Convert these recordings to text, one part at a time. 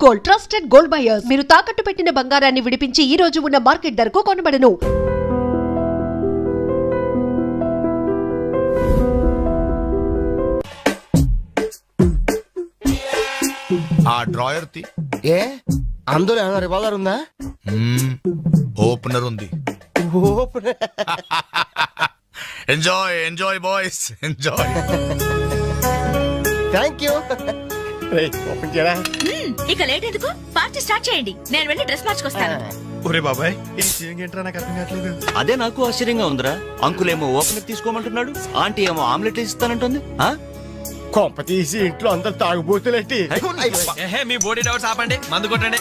Gold, trusted gold buyers. మీరు తాకట్టు పెట్టిన బంగారాన్ని విడిపించి ఈ రోజు ఉన్న మార్కెట్ ధరకు కొనబడను. ఆ డ్రాయర్ తి ఏ అందులో ఏమైనా రివాల్వర్ ఉందా? ఓపెనర్ ఉంది. Enjoy enjoy boys enjoy. Thank you. Open చేయరా. ఇక లేట్ ఎందుకు, పార్టీ స్టార్ట్ చేయండి. నేను వెళ్ళి డ్రెస్ మార్చుకొస్తాను. ఒరే బాబాయ్ ఈ సీయింగ్ ఏంట్రా, నాకు అర్థం కావట్లేదు. అదే నాకు ఆశ్చర్యంగా ఉందిరా. అంకుల్ ఏమో ఓపెనర్ తీసుకోమంటున్నాడు, ఆంటీ ఏమో ఆమ్లెట్ ఇస్తానంటుంది. కొంప తీసి ఇంట్లో అందరు తాగుబోతులేంటి? మీ బాడీ డౌట్స్ ఆపండి, మందు కొట్టండి.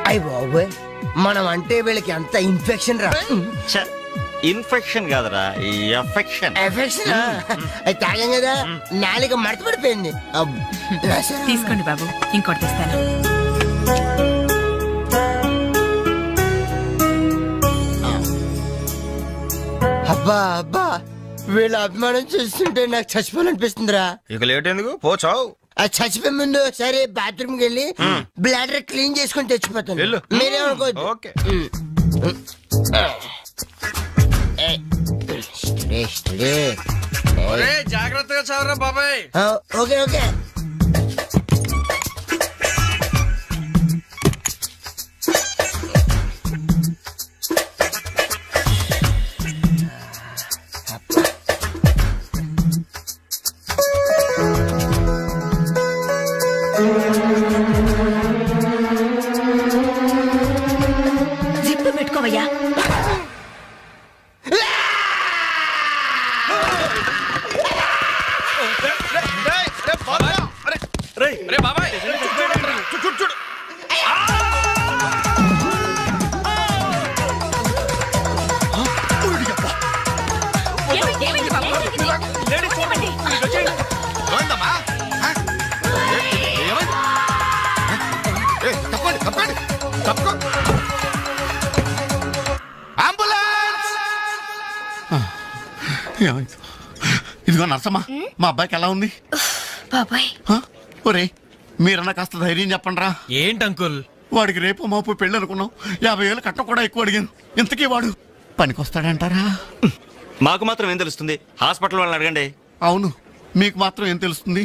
అయ్య బాబోయ్, మనం అంటే వీళ్ళకి ఎంత ఇన్ఫెక్షన్ రా. ఇన్ఫెక్షన్ కాదురా, ఎఫెక్షన్. ఎఫెక్షన్ అది తాగాం కదా, నాలుక మడత పడిపోయింది. తీసుకోండి బాబు, ఇంకోటి తెస్తాను. అబ్బా అబ్బా, వీళ్ళ అభిమానం చూస్తుంటే నాకు చచ్చిపోవాలనిపిస్తుందిరా. ఇక లేట్ ఎందుకు, పోచావు. అది చచ్చిపోయే ముందు సరే బాత్రూమ్కి వెళ్ళి బ్లాడర్ క్లీన్ చేసుకుని తెచ్చిపోతాను. మీరేమనుకోవద్దు. ఓకే. జాగ్రత్తగా చదవరా బాబాయ్. Okay okay. జిప్పు పెట్టుకోవయ్యా. బాబాయ్ చూడు. ఇదిగో నర్సమ్మా, మా అబ్బాయికి ఎలా ఉంది? బాబాయ్ ఒరే మీరన్నా కాస్త ధైర్యం చెప్పండి రా. ఏంటి అంకుల్, వాడికి రేపు మాపు పెళ్ళి అనుకున్నాం, 50,000 కట్ట కూడా ఎక్కువ అడిగాను. ఇంతకీ వాడు పనికొస్తాడంటారా? మాకు మాత్రం ఏం తెలుస్తుంది, హాస్పిటల్ వాళ్ళని అడగండి. అవును, మీకు మాత్రం ఏం తెలుస్తుంది?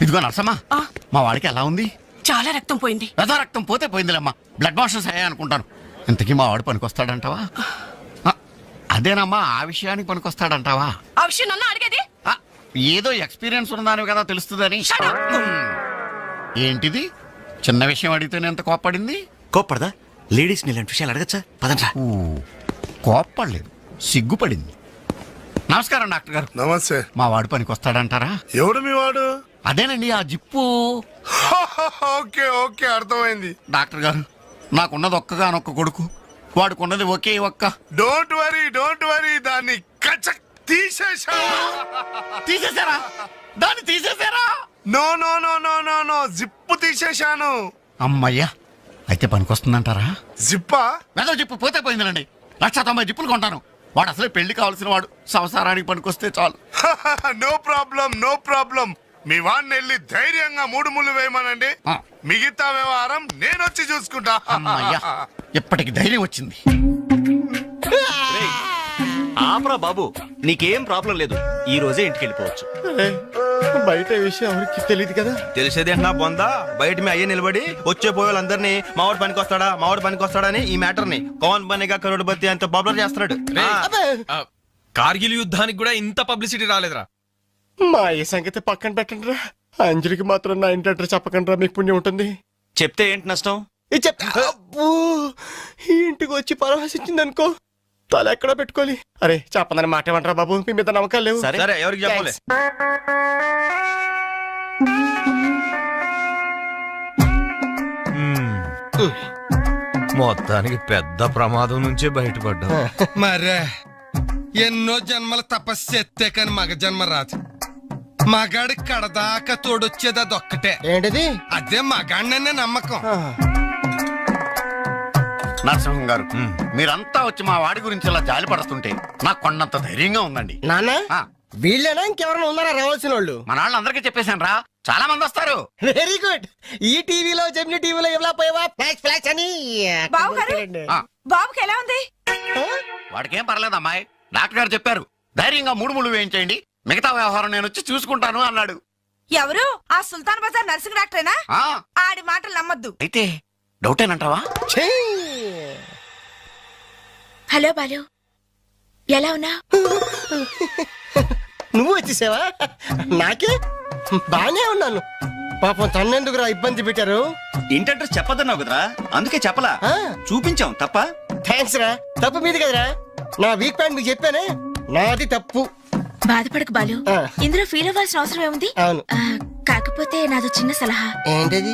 ఇదిగో నర్సమ్మా, మా వాడికి ఎలా ఉంది? చాలా రక్తం పోయింది. రథ రక్తం పోతే పోయిందిలేమ్మా, బ్లడ్ వాషెస్ అయ్యా అనుకుంటాను. ఇంతకీ మా వాడు పనికొస్తాడంటావా? అదేనమ్మా, ఆ విషయానికి పనికొస్తాడంటావా? ఆ విషయం నన్ను అడిగేది? ఏదో ఎక్స్పీరియన్స్ ఉన్నదాని కదా తెలుస్తుందని. ఏంటిది, చిన్న విషయం అడిగితేనే ఎంత కోప్పడింది? కోప్పడదా? లేడీస్ ఇలాంటి విషయాలు అడగచ్చా? పదండ్రా. కోప్పడలేదు, సిగ్గుపడింది. నమస్కారం డాక్టర్ గారు. నమస్తే. మా వాడు పనికొస్తాడంటారా? ఎవడు మీ వాడు? అదేనండి ఆ జిప్పు. ఓకే ఓకే, అర్థమైంది. డాక్టర్ గారు, నాకున్నది ఒక్కగానొక్క కొడుకు, వాడుకున్నది ఒకే ఒక్క. డోంట్ వరీ, దాన్ని తీసేశారా? దాన్ని తీసేశారా? No no no no no no, zip తీసేశాను. అమ్మయ్యా, అయితే పనికొస్తుందంటారా? జిప్పా? వెదవ జిప్పు పోతే పోయిందండి. 190 జిప్పులు కొంటాను. వాడు అసలే పెళ్లి కావాల్సిన వాడు, సంసారానికి పనికొస్తే చాలు. No problem. మీ వాడిని వెళ్ళి ధైర్యంగా 3 ముళ్ళు వేయమనండి. మిగతా వ్యవహారం నేను వచ్చి చూసుకుంటా. అమ్మయ్యా, ఇప్పటికి ధైర్యం వచ్చింది. ఆపరా బాబు, నీకేం ప్రాబ్లం లేదు. ఈ రోజే ఇంటికి వెళ్ళిపోవచ్చు. బయట విషయం ఎవరికి తెలియదు కదా. తెలిసేది ఏంటన్నా బొందా, బయట మీ అయ్యే నిలబడి వచ్చే పోయేవాళ్ళందరినీ మావాడు పనికొస్తాడా అని ఈ మ్యాటర్ ని కౌన్ బనేగా కరోడ్పతి అంత పాపులర్ చేస్తున్నాడు. కార్గిల్ యుద్ధానికి కూడా ఇంత పబ్లిసిటీ రాలేదురా. మా ఈ సంగతి పక్కన పెట్టండి రా. అంజలికి మాత్రం నా ఇంటి అడ్రస్ చెప్పకండి రా, మీకు పుణ్యం ఉంటుంది. చెప్తే ఏంటి నష్టం? ఈ ఇంటికి వచ్చి పరామర్శించింది అనుకో, తల ఎక్కడ పెట్టుకోవాలి. అరే చెప్పందని మాట ఏమంటారా బాబు, మీ మీద నమ్మకాలు లేవు. సరే ఎవరికి చెప్పలే. మొత్తానికి పెద్ద ప్రమాదం నుంచే బయటపడ్డా. మరే ఎన్నో జన్మల తపస్సు ఎత్తే కాని మగ జన్మ రాదు. మగాడి కడదాకా తోడొచ్చేది అదొక్కటే. ఏంటిది? అదే మగాడిననే నమ్మకం. నరసింహం గారు, మీరంతా వచ్చి మా వాడి గురించి ఇలా జాలి పడుతుంటే నాకు కొండంత ధైర్యంగా ఉందండి. నాన్న వీళ్ళేనా ఇంకెవరైనా ఉన్నారా రావాల్సిన వాళ్ళు? మన వాళ్ళందరికీ చెప్పేశాను రా, చాలా మంది వస్తారు. Very good. ఈ టీవీలో జెమిని టీవీలో ఎవలా పోయావా ఫ్లాష్ ఫ్లాష్ అని. బాబుకి ఎలా ఉంది? వాడికేం పర్లేదు అమ్మాయి, డాక్టర్ గారు చెప్పారు ధైర్యంగా 3 ముళ్ళు వేయించేయండి, మిగతా వ్యవహారం నేను వచ్చి చూసుకుంటాను అన్నాడు. ఎవరు? ఆ సుల్తాన్ బజార్ నర్సింగ్ డాక్టరేనా? ఆడి మాటలు నమ్మద్దు. అయితే డౌటేనంటావా? హలో బాలు, ఎలా ఉన్నా? నువ్వు వచ్చేసావా? నాకే బానే ఉన్నాను. పాపం తన్నెందుకురా ఇబ్బంది పెట్టారు? ఇంటి అడ్రస్ చెప్పదన్నావు కదరా, అందుకే చెప్పలా. చూపించాం తప్ప. థ్యాంక్స్ రా. తప్పు మీది కదరా, నా వీక్ పాయింట్ మీకు చెప్పానే, నాది తప్పు. బాధపడకు బాలు, ఇందులో ఫీల్ అవ్వాల్సిన అవసరం ఏముంది? అవును. కాకపోతే నాదో చిన్న సలహా. ఏంటది?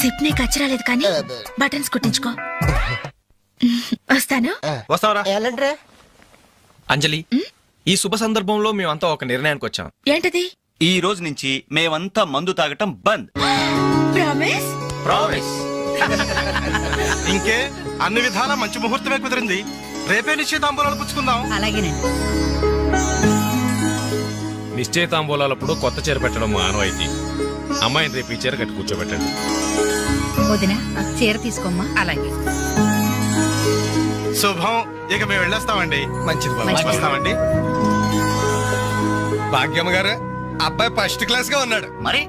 జిప్ నీ కచ్చరాలేదు కానీ బటన్స్ కుట్టించుకో. వస్తాను. వస్తావరా? ఎలాంటిరా? అంజలి, ఈ శుభ సందర్భంలో మేమంతా ఒక నిర్ణయానికి వచ్చాం. ఏంటది? ఈ రోజు నుంచి మేమంతా మందు తాగటం బంద్. ప్రామిస్? ప్రామిస్. ఇంకే అన్ని విధాలా మంచి ముహూర్తమే కుదిరింది. రేపే నిశ్చితాంబూలాలు పుచ్చుకుందాం. అలాగేనండి. నిశ్చయితాంబూలాలప్పుడు కొత్త చీర పెట్టడం ఆనవాయితీ. అమ్మాయిని రేపు ఈ చీర కట్టి కూర్చోబెట్టండి. వదిన చీర తీసుకోమ్మా. అలాగే. శుభం. ఇక మేము వెళ్ళొస్తామండి. మంచిది బాబు. మంచిది. వస్తామండి. భాగ్యమ్మ గారు, అబ్బాయి ఫస్ట్ క్లాస్ గా ఉన్నాడు. మరి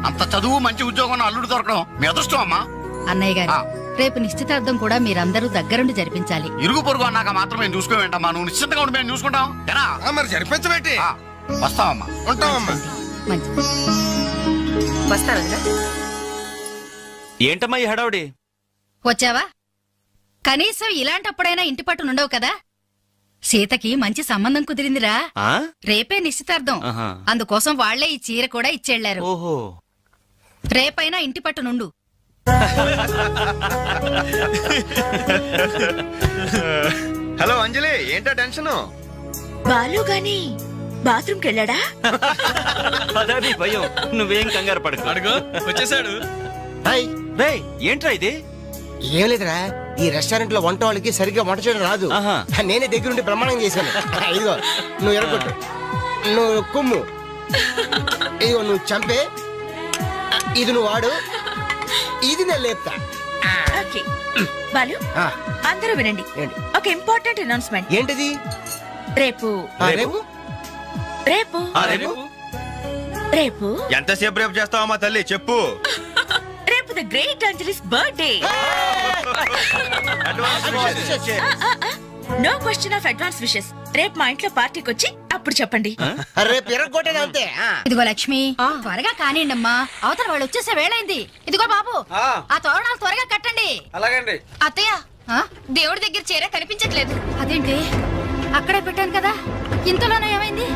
అంత చదువు మంచి ఉద్యోగం అల్లుడు దొరకడం మీ అదృష్టం అమ్మా. అన్నయ్య గారు, రేపు నిశ్చితార్థం కూడా మీరందరూ దగ్గరుండి జరిపించాలి. ఇరుగు పొరుగు అన్నాక మాత్రం మేము చూసుకోవేంటమ్మా, నువ్వు నిశ్చింతగా ఉండి మేము చూసుకుంటాం. మరి జరిపించబెట్టి వస్తావమ్మా. ఉంటామమ్మా. మంచిది. వస్తాను. ఏంటమ్మా ఈ హడావుడి? వచ్చావా? కనీసం ఇలాంటప్పుడైనా ఇంటి పట్టు నుండవు కదా. సీతకి మంచి సంబంధం కుదిరిందిరా. రేపే నిశ్చితార్థం. అందుకోసం వాళ్లే ఈ చీర కూడా ఇచ్చెళ్లారు. ఓహో. రేపైనా ఇంటి పట్టు నుండు. హలో అంజలి, ఏంటా టెన్షన్? బాలు గాని బాత్రూమ్ కెళ్ళాడా? అదే భయం. నువ్వేం కంగారు పడకు. అడుగు వచ్చేసాడు. ఏంట్రా ఇది? ఏం లేదురా, ఈ రెస్టారెంట్ లో వంట వాళ్ళకి సరిగ్గా వంట చేయడం రాదు. నేనే దగ్గరుండి ప్రమాణం చేశాను. ఇదిగో నువ్వు ఎరగొట్టు, నువ్వు కుమ్ము, ఇదిగో నువ్వు చంపే, ఇది నువ్వు వాడు, ఇది నేను లేపుతా. బాలు, అందరూ వినండి. ఒక ఇంపార్టెంట్ అనౌన్స్మెంట్. ఏంటిది? రేపు రేపు రేపు రేపు ఎంతసేపు రేపు చేస్తావమ్మా తల్లి, చెప్పు. రేపు the great Anjali's birthday. No question of advance wishes. రేపు మా ఇంట్లో పార్టీకి వచ్చి అప్పుడు చెప్పండి. రేపు ఎరగొట్టేది అంతే. ఇదిగో లక్ష్మి, త్వరగా కానివ్వండమ్మా, అవతల వాళ్ళు వచ్చేసే వేళైంది. ఇదిగో బాబు, ఆ తోరణాలు త్వరగా కట్టండి. అలాగండి. అత్తయ్య, దేవుడి దగ్గర చీర కనిపించట్లేదు. అదేంటి? అక్కడే పెట్టాను కదా, ఇంతలోనే ఏమైంది?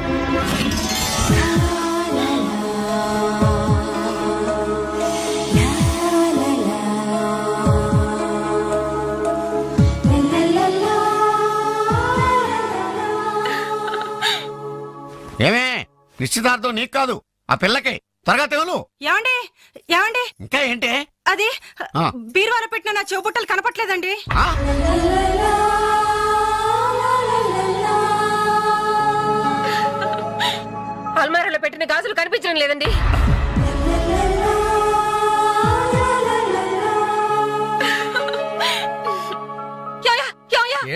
ఏమే, నిశ్చితార్థం నీకు కాదు, ఆ పిల్లకి. త్వరగా తెలు. ఏమండి ఏమండి, ఇంకా ఏంటి? అది బీరువాలో పెట్టిన నా చెవుబుట్టలు కనపట్లేదండి. అల్మారాలో పెట్టిన గాజులు కనిపించడం లేదండి.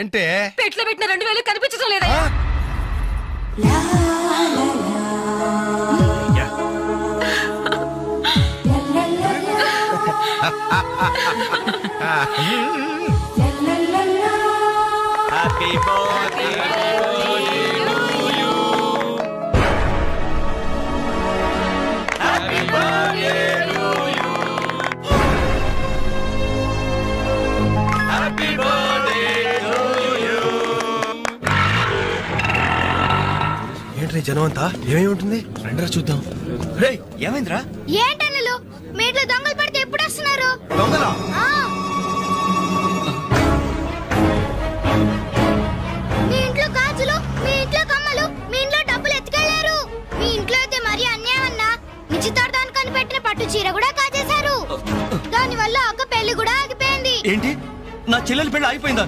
ఏంటే? పెట్లో పెట్టిన 2000 కనిపించడం లేదా? Happy birthday to you. Happy birthday to you. Happy birthday to you. Entry జనం అంతా? ఏమేమి ఉంటుంది? రండిరా చూద్దాం. రేయ్, ఏమైందిరా? ఏంటన్నలు మీ ఇంట్లో దొంగలు పడితే ఎప్పుడు వస్తున్నారు? దొంగలా? మీ ఇంట్లో గాజులు, మీ ఇంట్లో కమ్మలు, మీ ఇంట్లో డబ్బులు ఎత్తుకెళ్లారు. మీ ఇంట్లో అయితే మరీ అన్యాయం అన్నా. నిశ్చితార్థానికి అని పెట్టిన పట్టు చీర కూడా కాజేశారు. దాని వల్ల అక్క పెళ్లి కూడా ఆగిపోయింది. ఏంటి? నా చెల్లెలి పెళ్లి ఆగిపోయిందా?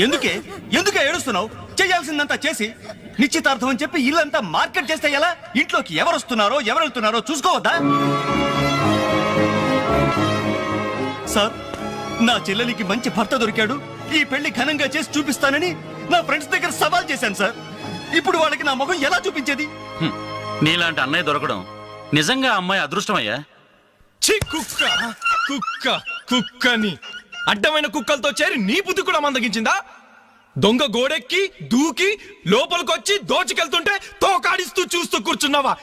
ఎందుకే ఏడుస్తున్నావు? చేయాల్సిందంతా చేసి నిశ్చితార్థం అని చెప్పి ఇల్లంతా మార్కెట్ చేస్తే ఎలా? ఇంట్లోకి ఎవరు వస్తున్నారో ఎవరు వెళ్తున్నారో చూసుకోవద్దా? సార్, నా చెల్లెలికి మంచి భర్త దొరికాడు, ఈ పెళ్లి ఘనంగా చేసి చూపిస్తానని నా ఫ్రెండ్స్ దగ్గర సవాల్ చేశాను సార్. ఇప్పుడు వాళ్ళకి నా ముఖం ఎలా చూపించేది? నీలాంటి అన్నయ్య దొరకడం నిజంగా అమ్మాయి అదృష్టమయ్యా. కుక్కని అడ్డమైన కుక్కలతో చేరి నీ బుద్ధి కూడా మందగించిందా? దొంగ గోడెక్కి దూకి లోపలికొచ్చి దోచుకెళ్తుంటే తోకాడిస్తూ చూస్తూ కూర్చున్నావా?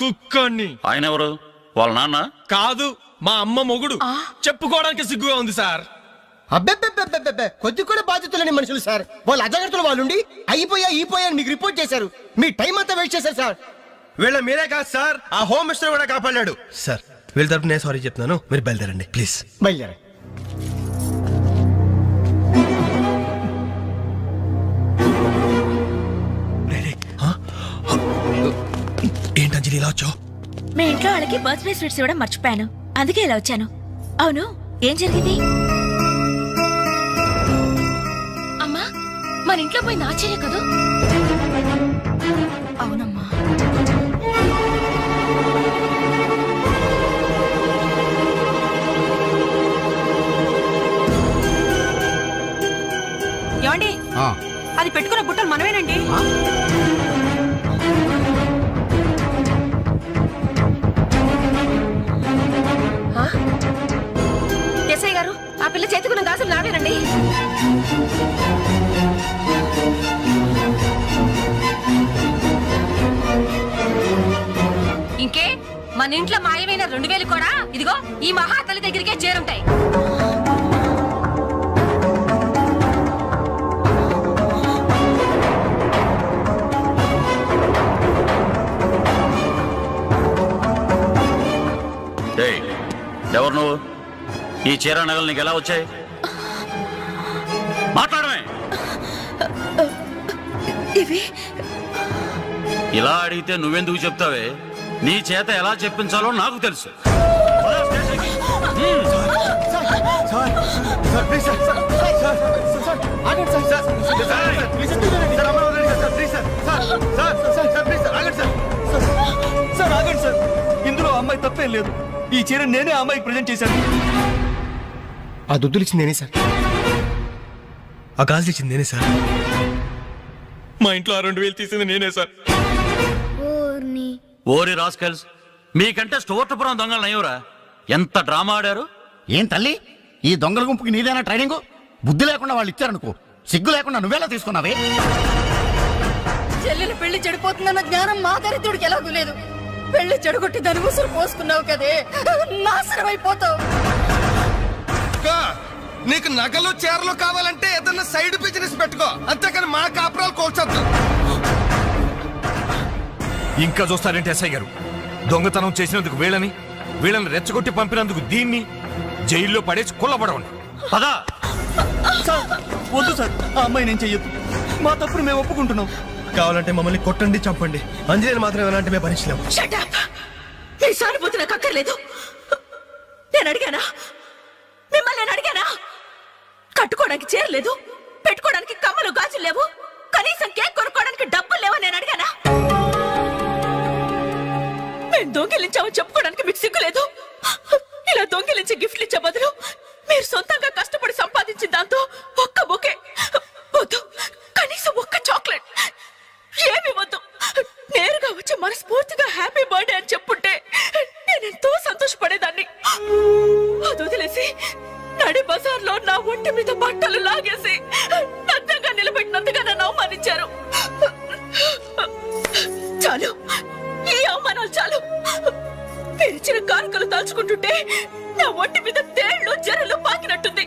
కుక్కని. ఆయన ఎవరు? వాళ్ళ నాన్న కాదు, మా అమ్మ మొగుడు. చెప్పుకోవడానికి సిగ్గుగా ఉంది సార్. అబ్బెబ్బెబ్బెబ్బెబ్బె, కొద్ది కూడా బాధ్యతలేని మనుషులు సార్. వాళ్ళు అజాగ్రత్తలు వాళ్ళుండి అయిపోయా మీకు రిపోర్ట్ చేశారు. మీ టైం అంతా వేస్ట్ చేశారు సార్. వీళ్ళ మీరే కాదు సార్, ఆ హోమ్ మినిస్టర్ కూడా కాపాడాడు సార్. వీళ్ళ తరపు నేను సారీ చెప్తున్నాను, మీరు బయలుదేరండి ప్లీజ్. బయలుదేరండి. ఏంటంజలి ఇలా వచ్చావు? మీ ఇంట్లో వాళ్ళకి బర్త్డే స్వీట్స్ ఇవ్వడం మర్చిపోయాను, అందుకే ఇలా వచ్చాను. అవును, ఏం జరిగింది? అమ్మా, మన ఇంట్లో పోయి నాచేరే కదా? అవునమ్మా. ఏమండి, అది పెట్టుకున్న బుట్టలు మనమేనండి. ఎస్ఐ గారు, ఆ పిల్ల చేతుకున్న గాజులు నావేనండి. ఇంకే, మన ఇంట్లో మాయమైన 2000 కూడా ఇదిగో ఈ మహాతల్లి దగ్గరికే చేరుంటాయి. ఎవరు నువ్వు? ఈ చీర నగలు నీకు ఎలా వచ్చాయి? మాట్లాడమే. ఇలా అడిగితే నువ్వెందుకు చెప్తావే? నీ చేత ఎలా చెప్పించాలో నాకు తెలుసు. ఇందులో అమ్మాయి తప్పేం లేదు. ఈ చీర నేనే అమ్మాయికి ప్రజెంట్ చేశాను. ఆ దుద్దులు ఇచ్చింది నేనే సార్, ఆ గాజులు ఇచ్చింది నేనే సార్, మా ఇంట్లో ఆ 2000 తీసింది నేనే సార్. ఓరి రాస్కల్స్, మీకంటే స్టోర్టపురం దొంగలు నయ్యూరా. ఎంత డ్రామా ఆడారు. ఏం తల్లి, ఈ దొంగల గుంపుకి నీదేనా ట్రైనింగ్? బుద్ధి లేకుండా వాళ్ళు ఇచ్చారనుకో, సిగ్గు లేకుండా నువ్వేలా తీసుకున్నావే? చెల్లెలు పెళ్లి చెడిపోతుందన్న జ్ఞానం మా దరిద్రుడికి ఎలాగూ లేదు. పెళ్లి చెడగొట్టి దాని ఉసురు పోసుకున్నావు కదే, నాశనం అయిపోతావు. నీకు నగలు చీరలు కావాలంటే ఏదన్నా సైడ్ బిజినెస్ పెట్టుకో, అంతేకాని మా కాపురాలు కోల్చొద్దు. ఇంకా చూస్తారంటే ఎస్ఐ గారు, దొంగతనం చేసినందుకు వీళ్ళని రెచ్చగొట్టి పంపినందుకు దీన్ని జైల్లో పడేసి కుల్లబడవండి. పదా వద్దు సార్, ఆ అమ్మాయి నేను చెయ్యొద్దు. మా తప్పును మేము ఒప్పుకుంటున్నాం. కావాలంటే మమ్మల్ని కొట్టండి, చంపండి, అంజలిని మాత్రం ఎలాంటి మేము భరించలేము. మీ సానుభూతి నాకు అక్కర్లేదు. నేను అడిగానా? మిమ్మల్ని నేను అడిగానా? కట్టుకోవడానికి చీర లేదు, పెట్టుకోవడానికి కమ్మలు గాజులు లేవు, కనీసం కేక్ కొనుక్కోవడానికి డబ్బులు లేవని నేను అడిగానా? మేము దొంగిలించామని చెప్పుకోవడానికి మీకు సిగ్గు లేదు. ఇలా దొంగిలించి గిఫ్ట్లు ఇచ్చే బదులు మీరు సొంతంగా కష్టపడి సంపాదించిన దాంతో ఒక్క బొకే వద్దు, కనీసం ఒక్క చాక్లెట్ ఏమి వద్దు, నేరుగా వచ్చి మనస్ఫూర్తిగా హ్యాపీ బర్త్డే అని చెప్పుంటే నేనెంతో సంతోషపడేదాన్ని. అది వదిలేసి నడి బజార్లో నా ఒంటి మీద బట్టలు లాగేసి నగ్నంగా నిలబెట్టినందుగా నన్ను అవమానించారు. చాలు, ఈ అవమానాలు చాలు. తెరిచిన కానుకలు దాల్చుకుంటుంటే నా ఒంటి మీద తేళ్లు జరలు పాకినట్టుంది,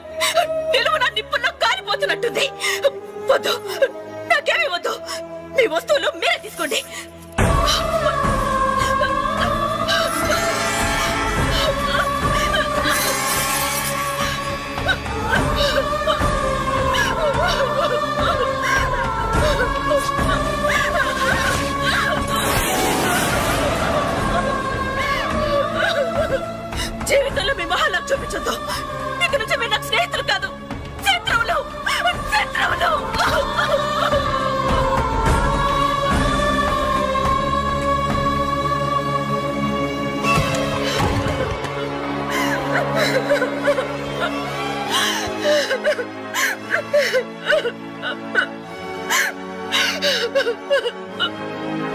నిలువున నిప్పుల్లో కాలిపోతున్నట్టుంది. వద్దు, నాకేమీ వద్దు. మీ వస్తువులు మీరే తీసుకోండి. జీవితంలో మీ మహాలకు చూపించొద్దు. ఇక నుంచి మీరు నాకు స్నేహితులు కాదు,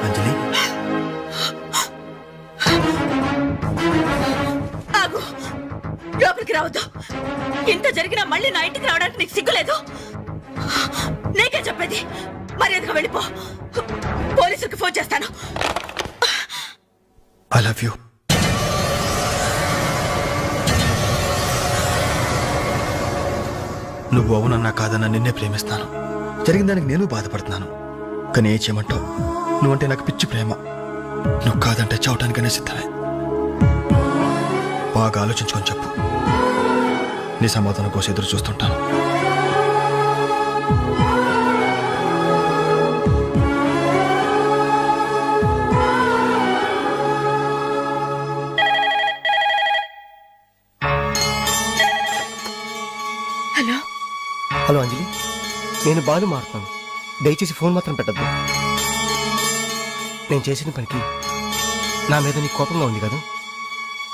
అంజలి ఆగు, లోపలికి రావద్దు. ఇంత జరిగినా మళ్ళీ నా ఇంటికి రావడానికి నీకు సిగ్గులేదు? నీకే చెప్పేది, మర్యాదగా వెళ్ళిపో. పోలీసులకు ఫోన్ చేస్తాను. I love you. నువ్వు అవునన్నా కాదన్నా నిన్నే ప్రేమిస్తాను. జరిగిన దానికి నేను బాధపడుతున్నాను. కానీ ఏం చేయమంటావు? నువ్వంటే నాకు పిచ్చి ప్రేమ. నువ్వు కాదంటే చావటానికనే సిద్ధమే. బాగా ఆలోచించుకొని చెప్పు. నీ సమాధానం కోసం ఎదురు చూస్తుంటాను. హలో హలో అంజలి, నేను బాలు మారుతాను. దయచేసి ఫోన్ మాత్రం పెట్టద్దు. నేను చేసిన పనికి నా మీద నీకు కోపంగా ఉంది కదా?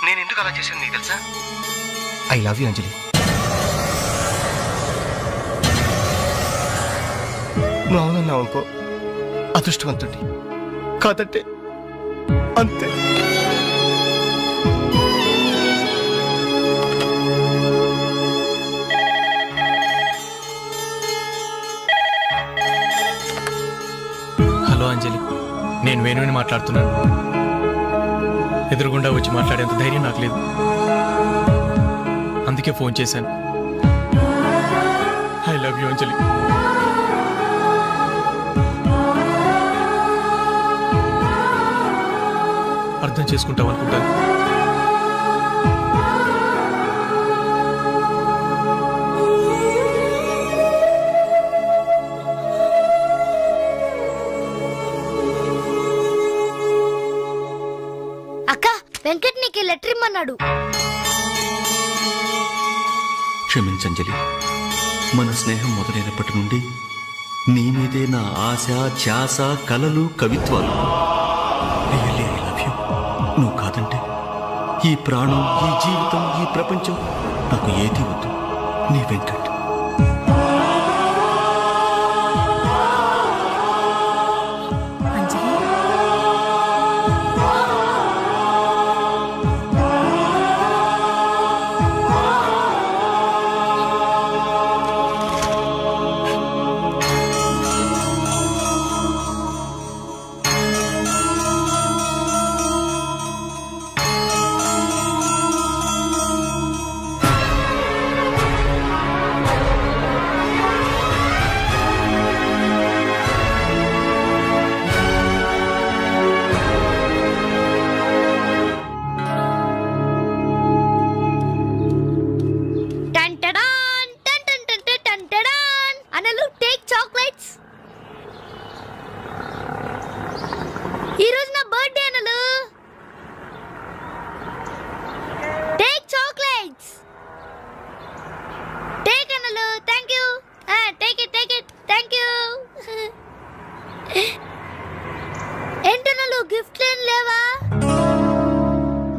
నేను ఎందుకు అలా చేశాను నీకు తెలుసా? ఐ లవ్ యూ అంజలి. నువ్వు అవునన్నావు అనుకో, అదృష్టవంతుడి. కాదంటే అంతే. హలో అంజలి, నేను వేణుని మాట్లాడుతున్నాను. ఎదురుగుండా వచ్చి మాట్లాడేంత ధైర్యం నాకు లేదు, అందుకే ఫోన్ చేశాను. ఐ లవ్ యూ అంజలి. అర్థం చేసుకుంటావు అనుకుంటాను. అక్క, వెంకట్ నీకు లెటర్ ఇమ్మన్నాడు. క్షమించంజలి, మన స్నేహం మొదలైనప్పటి నుండి నీ మీదే నా ఆశ, ధ్యాస, కలలు, కవిత్వాలు. Really I love you. నువ్వు కాదంటే ఈ ప్రాణం, ఈ జీవితం, ఈ ప్రపంచం నాకు ఏది వద్దు. నీ వెంకట్.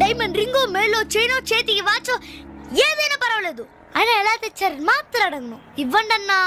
డైమండ్ రింగో, మేలో చైనో, చేతికి వాచో ఏదైనా పర్వాలేదు. ఆయన ఎలా తెచ్చారు మాత్రం అడగను. ఇవ్వండి అన్నా.